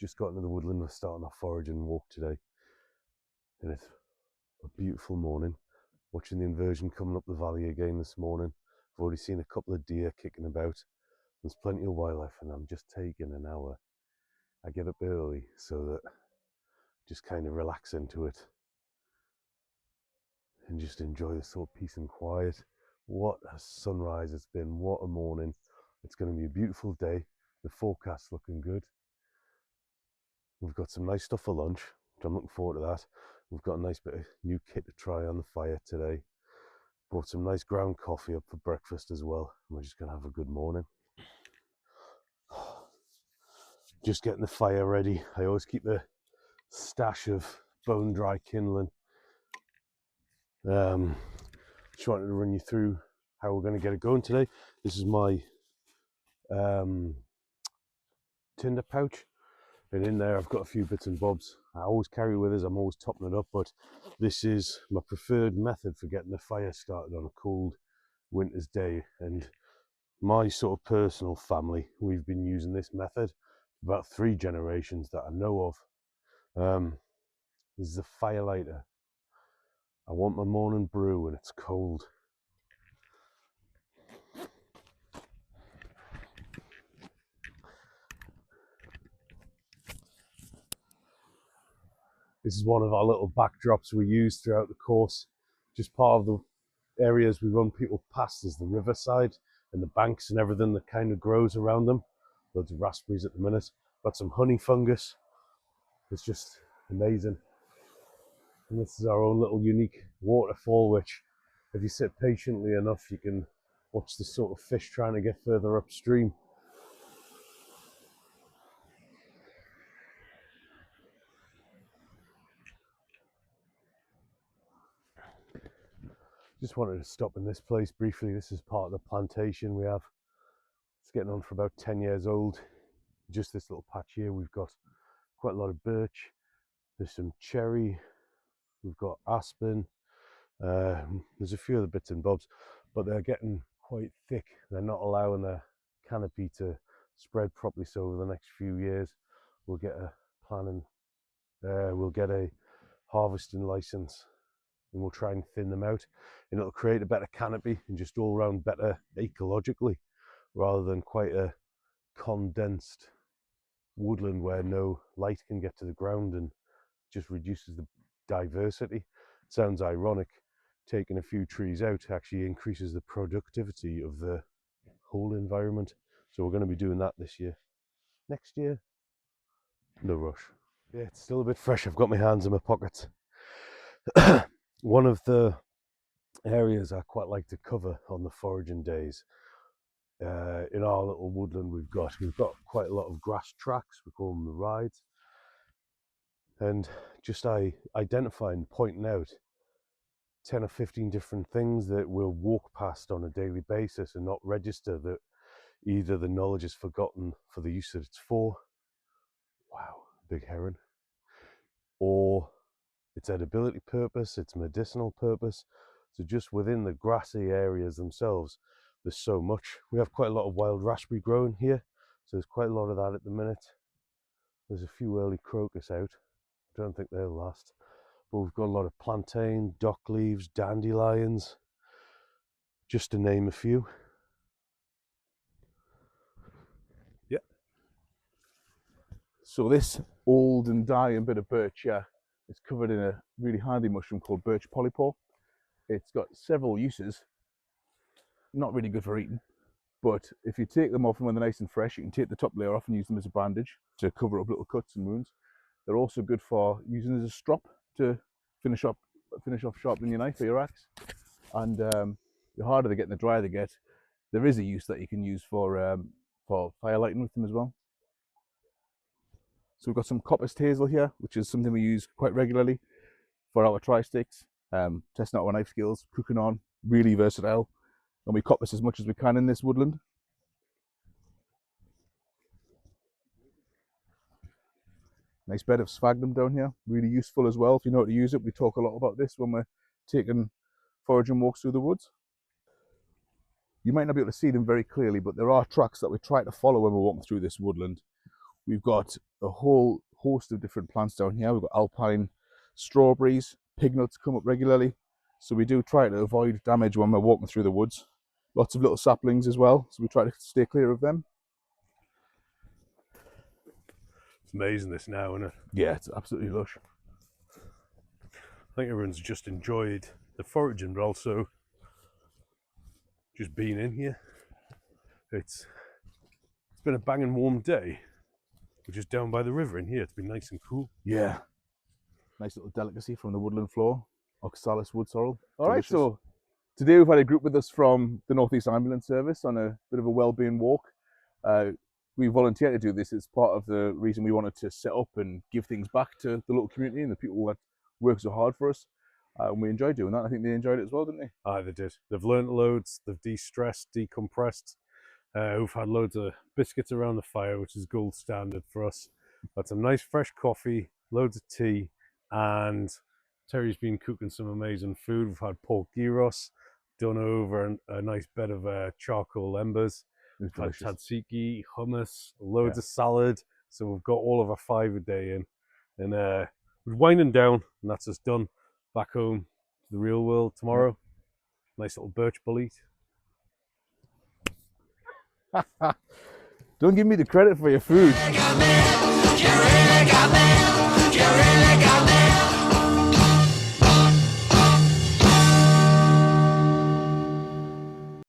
just got into the woodland. We're starting our foraging walk today, and it's a beautiful morning. Watching the inversion coming up the valley again this morning. I've already seen a couple of deer kicking about. There's plenty of wildlife, and I'm just taking an hour. I get up early so that just kind of relax into it and just enjoy the sort of peace and quiet. What a sunrise it's been, what a morning. It's going to be a beautiful day. The forecast's looking good. We've got some nice stuff for lunch, which I'm looking forward to that. We've got a nice bit of new kit to try on the fire today. Brought some nice ground coffee up for breakfast as well. We're just going to have a good morning. Just getting the fire ready. I always keep a stash of bone dry kindling. Just wanted to run you through how we're going to get it going today. This is my tinder pouch, and in there I've got a few bits and bobs I always carry with us. I'm always topping it up, but this is my preferred method for getting the fire started on a cold winter's day. And my sort of personal family, we've been using this method about 3 generations that I know of. This is a fire lighter. I want my morning brew when it's cold. This is one of our little backdrops we use throughout the course. Just part of the areas we run people past is the riverside and the banks and everything that kind of grows around them. Loads of raspberries at the minute. Got some honey fungus. It's just amazing. And this is our own little unique waterfall, which if you sit patiently enough, you can watch the sort of fish trying to get further upstream. Just wanted to stop in this place briefly. This is part of the plantation we have. It's getting on for about 10 years old. Just this little patch here, we've got quite a lot of birch. There's some cherry. We've got aspen. There's a few other bits and bobs, but they're getting quite thick. They're not allowing the canopy to spread properly. So over the next few years, we'll get a planning. We'll get a harvesting license, and we'll try and thin them out, and it'll create a better canopy and just all around better ecologically, rather than quite a condensed woodland where no light can get to the ground and just reduces the diversity. It sounds ironic, taking a few trees out actually increases the productivity of the whole environment. So we're going to be doing that this year. Next year, no rush. Yeah, it's still a bit fresh. I've got my hands in my pockets. One of the areas I quite like to cover on the foraging days, in our little woodland we've got quite a lot of grass tracks. We call them the rides, and just identifying, pointing out 10 or 15 different things that we'll walk past on a daily basis and not register that either the knowledge is forgotten for the use that it's for, wow, big heron, or its edibility purpose, its medicinal purpose. So just within the grassy areas themselves, there's so much. We have quite a lot of wild raspberry growing here, so there's quite a lot of that at the minute. There's a few early crocus out. I don't think they'll last. But we've got a lot of plantain, dock leaves, dandelions, just to name a few. Yeah. So this old and dying bit of birch here is covered in a really handy mushroom called birch polypore. It's got several uses. Not really good for eating, but if you take them off when they're nice and fresh, you can take the top layer off and use them as a bandage to cover up little cuts and wounds. They're also good for using as a strop to finish off sharpening your knife or your axe. And the harder they get and the drier they get, there is a use that you can use for fire lighting with them as well. So we've got some coppiced hazel here, which is something we use quite regularly for our tri-sticks, testing out our knife skills, cooking on, really versatile. And we coppice as much as we can in this woodland. Nice bed of sphagnum down here, really useful as well if you know how to use it. We talk a lot about this when we're taking foraging walks through the woods. You might not be able to see them very clearly, but there are tracks that we try to follow when we're walking through this woodland. We've got a whole host of different plants down here. We've got alpine strawberries, pig nuts come up regularly. So we do try to avoid damage when we're walking through the woods. Lots of little saplings as well, so we try to stay clear of them. It's amazing this now, isn't it? Yeah, it's absolutely lush. I think everyone's just enjoyed the foraging, but also just being in here. It's been a banging warm day. We're just down by the river in here. It's been nice and cool. Yeah. Nice little delicacy from the woodland floor. Oxalis wood sorrel. All right, so today we've had a group with us from the North East Ambulance Service on a bit of a wellbeing walk. We volunteered to do this. It's part of the reason we wanted to set up and give things back to the local community and the people that work so hard for us. And we enjoyed doing that. I think they enjoyed it as well, didn't they? Aye, they did. They've learnt loads. They've de-stressed, decompressed. We've had loads of biscuits around the fire, which is gold standard for us. Got some nice fresh coffee, loads of tea, and Terry's been cooking some amazing food. We've had pork gyros done over a nice bed of charcoal embers. We've had tzatziki, hummus, loads of salad. So we've got all of our 5 a day in. And we're winding down, and that's us done. Back home to the real world tomorrow. Nice little birch bullet. Don't give me the credit for your food.